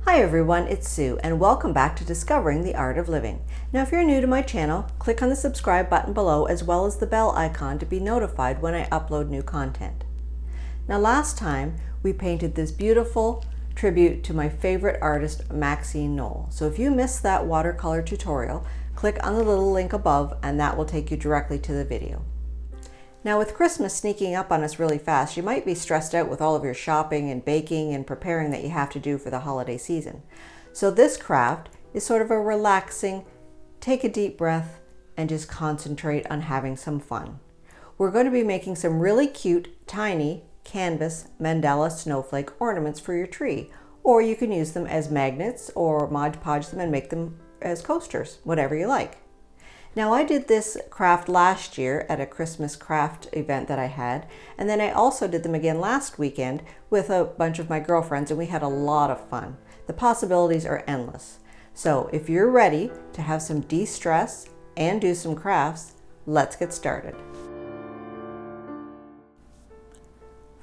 Hi everyone, it's Sue and welcome back to Discovering the Art of Living. Now if you're new to my channel, click on the subscribe button below as well as the bell icon to be notified when I upload new content. Now last time we painted this beautiful tribute to my favorite artist MacLeod. So if you missed that watercolor tutorial, click on the little link above and that will take you directly to the video. Now with Christmas sneaking up on us really fast, you might be stressed out with all of your shopping and baking and preparing that you have to do for the holiday season. So this craft is sort of a relaxing, take a deep breath and just concentrate on having some fun. We're going to be making some really cute, tiny canvas mandala snowflake ornaments for your tree, or you can use them as magnets or Mod Podge them and make them as coasters, whatever you like. Now I did this craft last year at a Christmas craft event that I had, and then I also did them again last weekend with a bunch of my girlfriends and we had a lot of fun. The possibilities are endless. So if you're ready to have some de-stress and do some crafts, let's get started.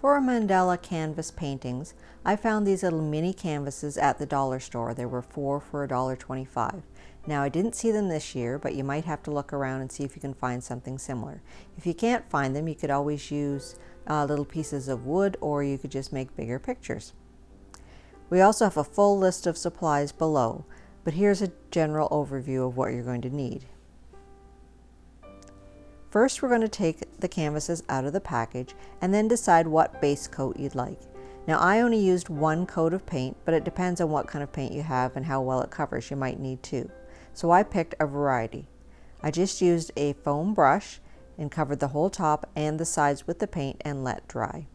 For our mandala canvas paintings, I found these little mini canvases at the dollar store. There were 4 for $1.25. Now I didn't see them this year, but you might have to look around and see if you can find something similar. If you can't find them, you could always use little pieces of wood, or you could just make bigger pictures. We also have a full list of supplies below, but here's a general overview of what you're going to need. First, we're going to take the canvases out of the package and then decide what base coat you'd like. Now I only used 1 coat of paint, but it depends on what kind of paint you have and how well it covers. You might need 2. So I picked a variety. I just used a foam brush and covered the whole top and the sides with the paint and let dry.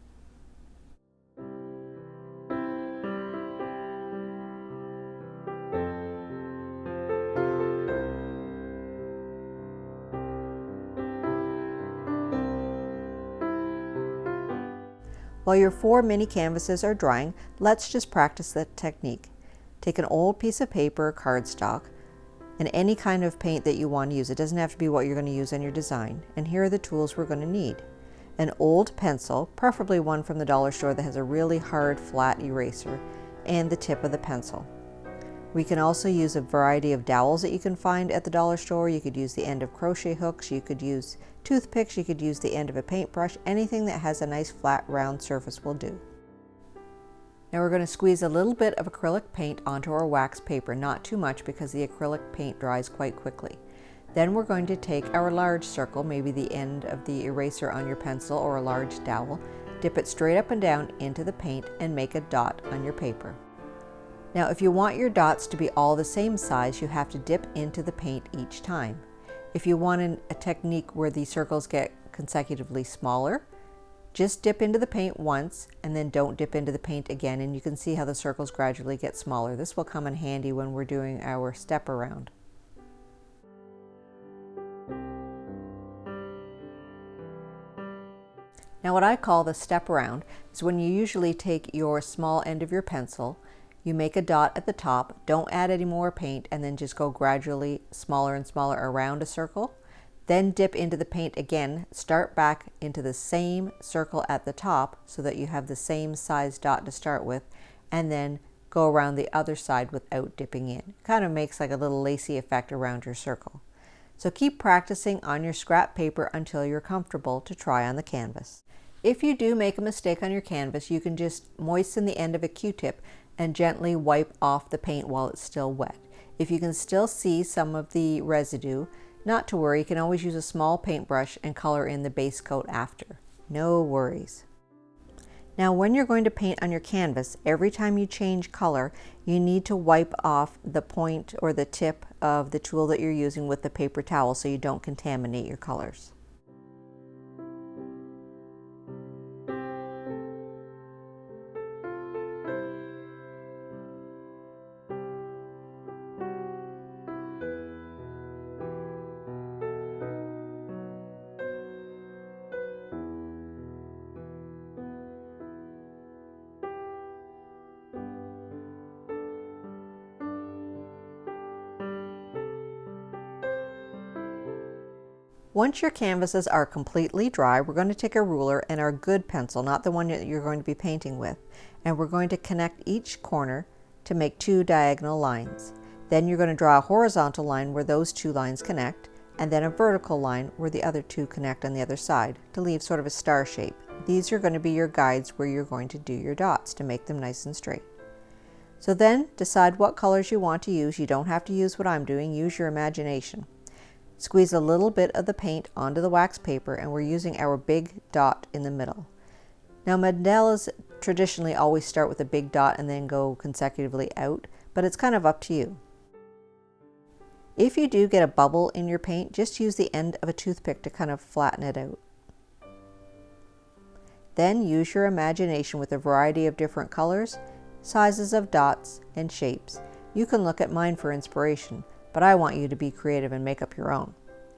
While your 4 mini canvases are drying, let's just practice the technique. Take an old piece of paper, cardstock, and any kind of paint that you want to use. It doesn't have to be what you're going to use on your design. And here are the tools we're going to need. An old pencil, preferably one from the dollar store that has a really hard flat eraser, and the tip of the pencil. We can also use a variety of dowels that you can find at the dollar store. You could use the end of crochet hooks, you could use toothpicks, you could use the end of a paintbrush. Anything that has a nice flat round surface will do. Now we're going to squeeze a little bit of acrylic paint onto our wax paper, not too much because the acrylic paint dries quite quickly. Then we're going to take our large circle, maybe the end of the eraser on your pencil or a large dowel, dip it straight up and down into the paint and make a dot on your paper. Now if you want your dots to be all the same size, you have to dip into the paint each time. If you want a technique where the circles get consecutively smaller, just dip into the paint once and then don't dip into the paint again, and you can see how the circles gradually get smaller. This will come in handy when we're doing our step around. Now what I call the step around is when you usually take your small end of your pencil, you make a dot at the top, don't add any more paint, and then just go gradually smaller and smaller around a circle. Then dip into the paint again, start back into the same circle at the top so that you have the same size dot to start with, and then go around the other side without dipping in. It kind of makes like a little lacy effect around your circle. So keep practicing on your scrap paper until you're comfortable to try on the canvas. If you do make a mistake on your canvas, you can just moisten the end of a Q-tip and gently wipe off the paint while it's still wet. If you can still see some of the residue, not to worry, you can always use a small paintbrush and color in the base coat after. No worries. Now when you're going to paint on your canvas, every time you change color, you need to wipe off the point or the tip of the tool that you're using with the paper towel so you don't contaminate your colors. Once your canvases are completely dry, we're going to take a ruler and our good pencil, not the one that you're going to be painting with, and we're going to connect each corner to make 2 diagonal lines. Then you're going to draw a horizontal line where those 2 lines connect, and then a vertical line where the other 2 connect on the other side to leave sort of a star shape. These are going to be your guides where you're going to do your dots to make them nice and straight. So then decide what colors you want to use. You don't have to use what I'm doing, use your imagination. Squeeze a little bit of the paint onto the wax paper, and we're using our big dot in the middle. Now mandalas traditionally always start with a big dot and then go consecutively out, but it's kind of up to you. If you do get a bubble in your paint, just use the end of a toothpick to kind of flatten it out. Then use your imagination with a variety of different colors, sizes of dots, and shapes. You can look at mine for inspiration, but I want you to be creative and make up your own.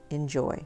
Enjoy.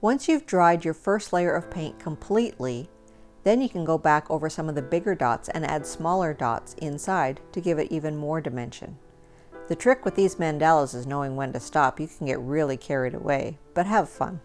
Once you've dried your first layer of paint completely, then you can go back over some of the bigger dots and add smaller dots inside to give it even more dimension. The trick with these mandalas is knowing when to stop. You can get really carried away, but have fun.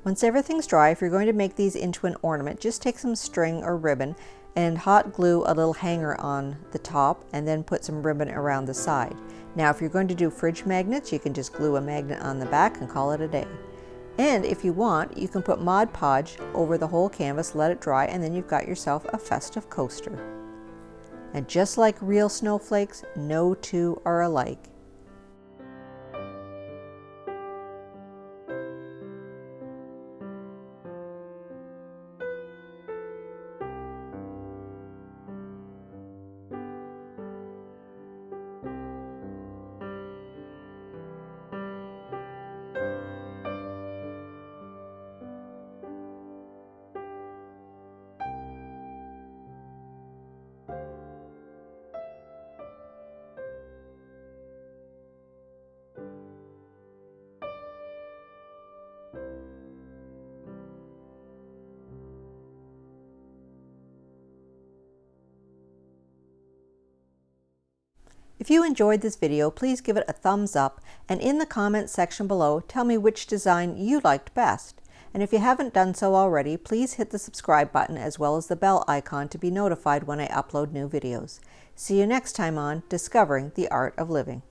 Once everything's dry, if you're going to make these into an ornament, just take some string or ribbon and hot glue a little hanger on the top and then put some ribbon around the side. Now if you're going to do fridge magnets, you can just glue a magnet on the back and call it a day. And if you want, you can put Mod Podge over the whole canvas, let it dry, and then you've got yourself a festive coaster. And just like real snowflakes, no two are alike. If you enjoyed this video, please give it a thumbs up, and in the comments section below, tell me which design you liked best. And if you haven't done so already, please hit the subscribe button as well as the bell icon to be notified when I upload new videos. See you next time on Discovering the Art of Living.